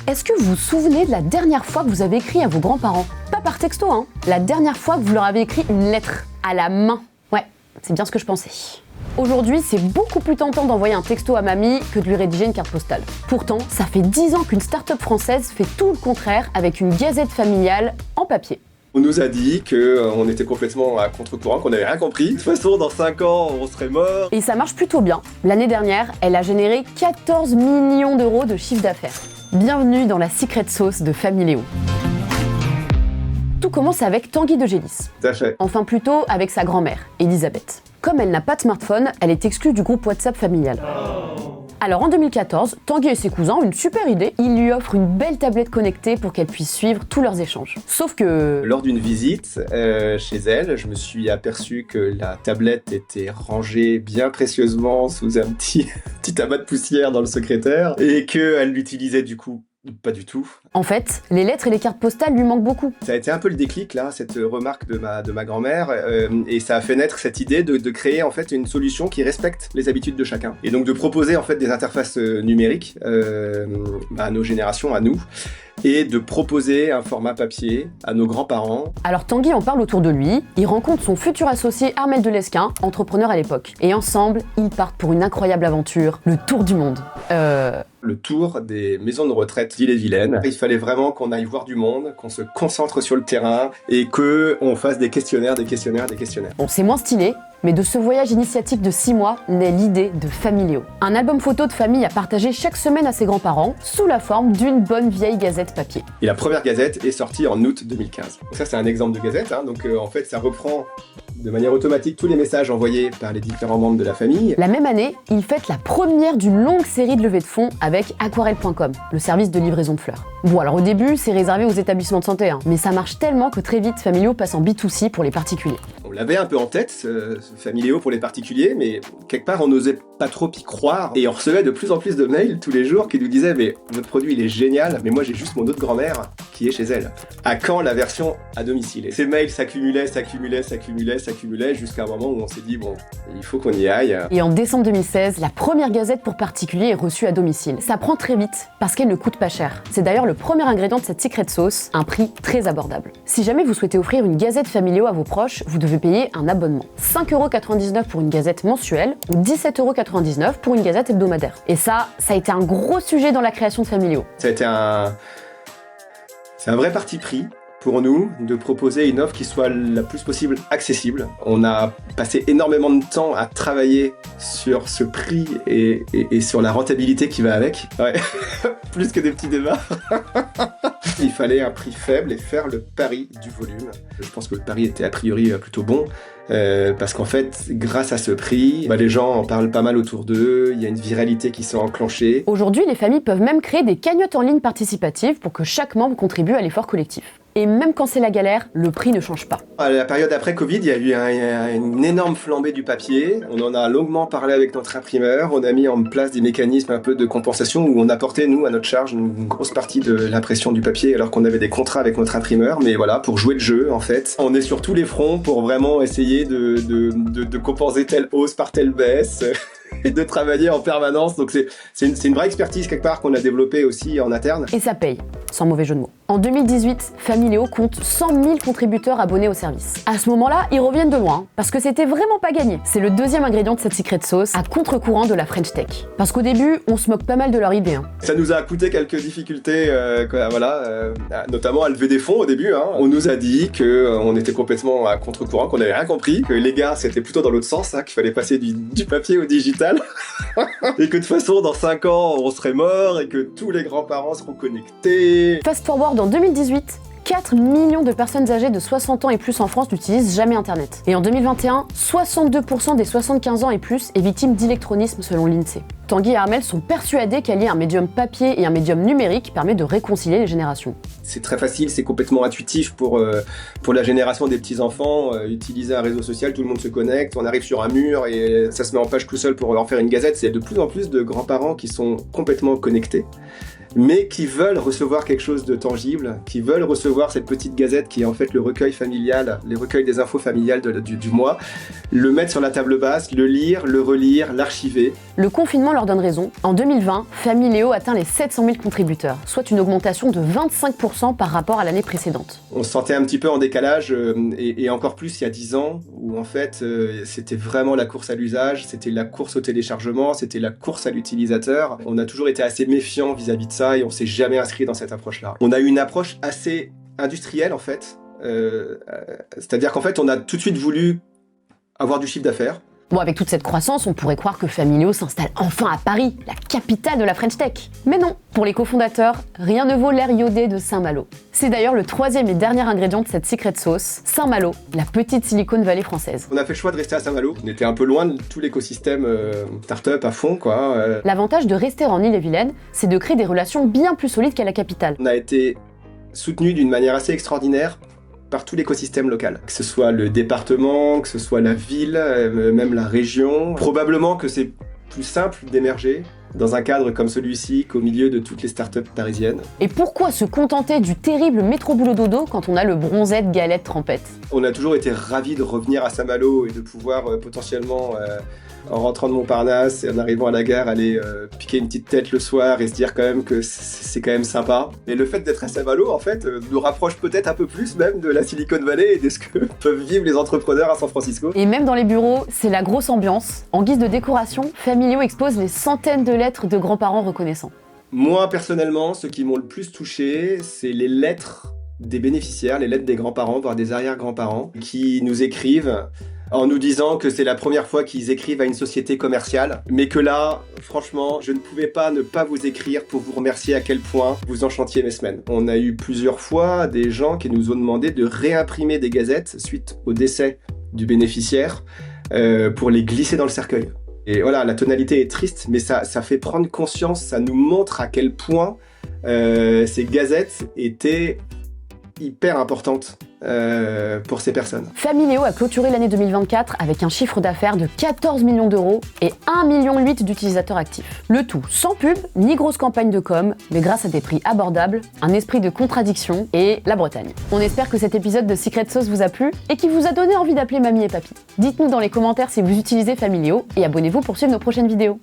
Est-ce que vous vous souvenez de la dernière fois que vous avez écrit à vos grands-parents? Pas par texto, hein. La dernière fois que vous leur avez écrit une lettre, à la main. Ouais, c'est bien ce que je pensais. Aujourd'hui, c'est beaucoup plus tentant d'envoyer un texto à mamie que de lui rédiger une carte postale. Pourtant, ça fait 10 ans qu'une start-up française fait tout le contraire avec une gazette familiale en papier. On nous a dit qu'on était complètement à contre-courant, qu'on n'avait rien compris. De toute façon, dans 5 ans, on serait mort. Et ça marche plutôt bien. L'année dernière, elle a généré 14 millions d'euros de chiffre d'affaires. Bienvenue dans la secret sauce de Familéo. Tout commence avec Tanguy de Gélis. Tout à fait. Enfin plutôt avec sa grand-mère, Elisabeth. Comme elle n'a pas de smartphone, elle est exclue du groupe WhatsApp familial. Alors en 2014, Tanguy et ses cousins ont une super idée. Ils lui offrent une belle tablette connectée pour qu'elle puisse suivre tous leurs échanges. Sauf que... Lors d'une visite chez elle, je me suis aperçu que la tablette était rangée bien précieusement sous un petit amas de poussière dans le secrétaire et qu'elle l'utilisait du coup pas du tout. En fait, les lettres et les cartes postales lui manquent beaucoup. Ça a été un peu le déclic, là, cette remarque de ma grand-mère, et ça a fait naître cette idée de créer en fait une solution qui respecte les habitudes de chacun. Et donc de proposer en fait des interfaces numériques à nos générations, à nous, et de proposer un format papier à nos grands-parents. Alors Tanguy en parle autour de lui, il rencontre son futur associé Armel Delesquin, entrepreneur à l'époque. Et ensemble, ils partent pour une incroyable aventure, le tour du monde. Le tour des maisons de retraite d'Ille-et-Vilaine. Il fallait vraiment qu'on aille voir du monde, qu'on se concentre sur le terrain et qu'on fasse des questionnaires. Bon, c'est moins stylé, mais de ce voyage initiatique de 6 mois naît l'idée de Familéo. Un album photo de famille à partager chaque semaine à ses grands-parents, sous la forme d'une bonne vieille gazette papier. Et la première gazette est sortie en août 2015. Donc ça, c'est un exemple de gazette. Donc en fait, ça reprend de manière automatique tous les messages envoyés par les différents membres de la famille. La même année, il fête la première d'une longue série de levées de fonds avec aquarelle.com, le service de livraison de fleurs. Bon, alors au début, c'est réservé aux établissements de santé, mais ça marche tellement que très vite, Familéo passe en B2C pour les particuliers. On l'avait un peu en tête, ce Familéo pour les particuliers, mais quelque part, on n'osait pas trop y croire. Et on recevait de plus en plus de mails tous les jours qui nous disaient « Mais votre produit, il est génial, mais moi, j'ai juste mon autre grand-mère qui est chez elle. À quand la version à domicile ?» Et ces mails s'accumulaient jusqu'à un moment où on s'est dit « Bon, il faut qu'on y aille. » Et en décembre 2016, la première gazette pour particuliers est reçue à domicile. Ça prend très vite, parce qu'elle ne coûte pas cher. C'est d'ailleurs le premier ingrédient de cette secret sauce, un prix très abordable. Si jamais vous souhaitez offrir une gazette Familéo à vos proches, vous devez payer un abonnement. 5,99€ pour une gazette mensuelle ou 17,99€ pour une gazette hebdomadaire. Et ça a été un gros sujet dans la création de Familéo. Ça a été c'est un vrai parti pris pour nous de proposer une offre qui soit la plus possible accessible. On a passé énormément de temps à travailler sur ce prix et sur la rentabilité qui va avec. Ouais. Plus que des petits débats. Il fallait un prix faible et faire le pari du volume. Je pense que le pari était a priori plutôt bon. Parce qu'en fait, grâce à ce prix, les gens en parlent pas mal autour d'eux, il y a une viralité qui s'est enclenchée. Aujourd'hui, les familles peuvent même créer des cagnottes en ligne participatives pour que chaque membre contribue à l'effort collectif. Et même quand c'est la galère, le prix ne change pas. À la période après Covid, il y a eu une énorme flambée du papier. On en a longuement parlé avec notre imprimeur. On a mis en place des mécanismes un peu de compensation où on apportait, nous, à notre charge, une grosse partie de l'impression du papier alors qu'on avait des contrats avec notre imprimeur. Mais voilà, pour jouer le jeu, en fait. On est sur tous les fronts pour vraiment essayer de compenser telle hausse par telle baisse. Et de travailler en permanence. Donc c'est une vraie expertise quelque part qu'on a développée aussi en interne. Et ça paye, sans mauvais jeu de mots. En 2018, Familéo compte 100 000 contributeurs abonnés au service. À ce moment-là, ils reviennent de loin, parce que c'était vraiment pas gagné. C'est le deuxième ingrédient de cette secret sauce, à contre-courant de la French Tech. Parce qu'au début, on se moque pas mal de leur idée. Ça nous a coûté quelques difficultés, notamment à lever des fonds au début. On nous a dit qu'on était complètement à contre-courant, qu'on n'avait rien compris, que les gars, c'était plutôt dans l'autre sens, qu'il fallait passer du papier au digital. Et que de toute façon, dans 5 ans, on serait mort et que tous les grands-parents seront connectés. Fast forward en 2018, 4 millions de personnes âgées de 60 ans et plus en France n'utilisent jamais Internet. Et en 2021, 62% des 75 ans et plus est victime d'électronisme selon l'INSEE. Tanguy et Armel sont persuadés qu'allier un médium papier et un médium numérique permet de réconcilier les générations. C'est très facile, c'est complètement intuitif pour la génération des petits-enfants. Utiliser un réseau social, tout le monde se connecte, on arrive sur un mur et ça se met en page tout seul pour en faire une gazette. C'est de plus en plus de grands-parents qui sont complètement connectés. mais qui veulent recevoir quelque chose de tangible, qui veulent recevoir cette petite gazette qui est en fait le recueil familial, les recueils des infos familiales du mois, le mettre sur la table basse, le lire, le relire, l'archiver. Le confinement leur donne raison. En 2020, Familéo atteint les 700 000 contributeurs, soit une augmentation de 25% par rapport à l'année précédente. On se sentait un petit peu en décalage, et encore plus il y a 10 ans, où en fait c'était vraiment la course à l'usage, c'était la course au téléchargement, c'était la course à l'utilisateur. On a toujours été assez méfiants vis-à-vis de ça et on s'est jamais inscrit dans cette approche-là. On a eu une approche assez industrielle en fait, c'est-à-dire qu'en fait on a tout de suite voulu avoir du chiffre d'affaires. Bon, avec toute cette croissance, on pourrait croire que Familéo s'installe enfin à Paris, la capitale de la French Tech. Mais non, pour les cofondateurs, rien ne vaut l'air iodé de Saint-Malo. C'est d'ailleurs le troisième et dernier ingrédient de cette secret sauce, Saint-Malo, la petite Silicon Valley française. On a fait le choix de rester à Saint-Malo. On était un peu loin de tout l'écosystème start-up à fond, quoi. L'avantage de rester en Ille-et-Vilaine, c'est de créer des relations bien plus solides qu'à la capitale. On a été soutenu d'une manière assez extraordinaire par tout l'écosystème local, que ce soit le département, que ce soit la ville, même la région. Probablement que c'est plus simple d'émerger dans un cadre comme celui-ci qu'au milieu de toutes les startups parisiennes. Et pourquoi se contenter du terrible métro boulot dodo quand on a le bronzette galette trempette? On a toujours été ravis de revenir à Saint-Malo et de pouvoir potentiellement, en rentrant de Montparnasse et en arrivant à la gare, aller piquer une petite tête le soir et se dire quand même que c'est quand même sympa. Et le fait d'être à Saint-Malo, en fait, nous rapproche peut-être un peu plus même de la Silicon Valley et de ce que peuvent vivre les entrepreneurs à San Francisco. Et même dans les bureaux, c'est la grosse ambiance. En guise de décoration, Familéo expose les centaines de lettres de grands-parents reconnaissants. Moi, personnellement, ce qui m'ont le plus touché, c'est les lettres des bénéficiaires, les lettres des grands-parents, voire des arrière-grands-parents, qui nous écrivent en nous disant que c'est la première fois qu'ils écrivent à une société commerciale, mais que là, franchement, je ne pouvais pas ne pas vous écrire pour vous remercier à quel point vous enchantiez mes semaines. On a eu plusieurs fois des gens qui nous ont demandé de réimprimer des gazettes suite au décès du bénéficiaire pour les glisser dans le cercueil. Et voilà, la tonalité est triste, mais ça fait prendre conscience, ça nous montre à quel point ces gazettes étaient hyper importantes pour ces personnes. Familéo a clôturé l'année 2024 avec un chiffre d'affaires de 14 millions d'euros et 1,8 million d'utilisateurs actifs. Le tout sans pub, ni grosse campagne de com, mais grâce à des prix abordables, un esprit de contradiction et la Bretagne. On espère que cet épisode de Secret Sauce vous a plu et qu'il vous a donné envie d'appeler mamie et papy. Dites-nous dans les commentaires si vous utilisez Familéo et abonnez-vous pour suivre nos prochaines vidéos.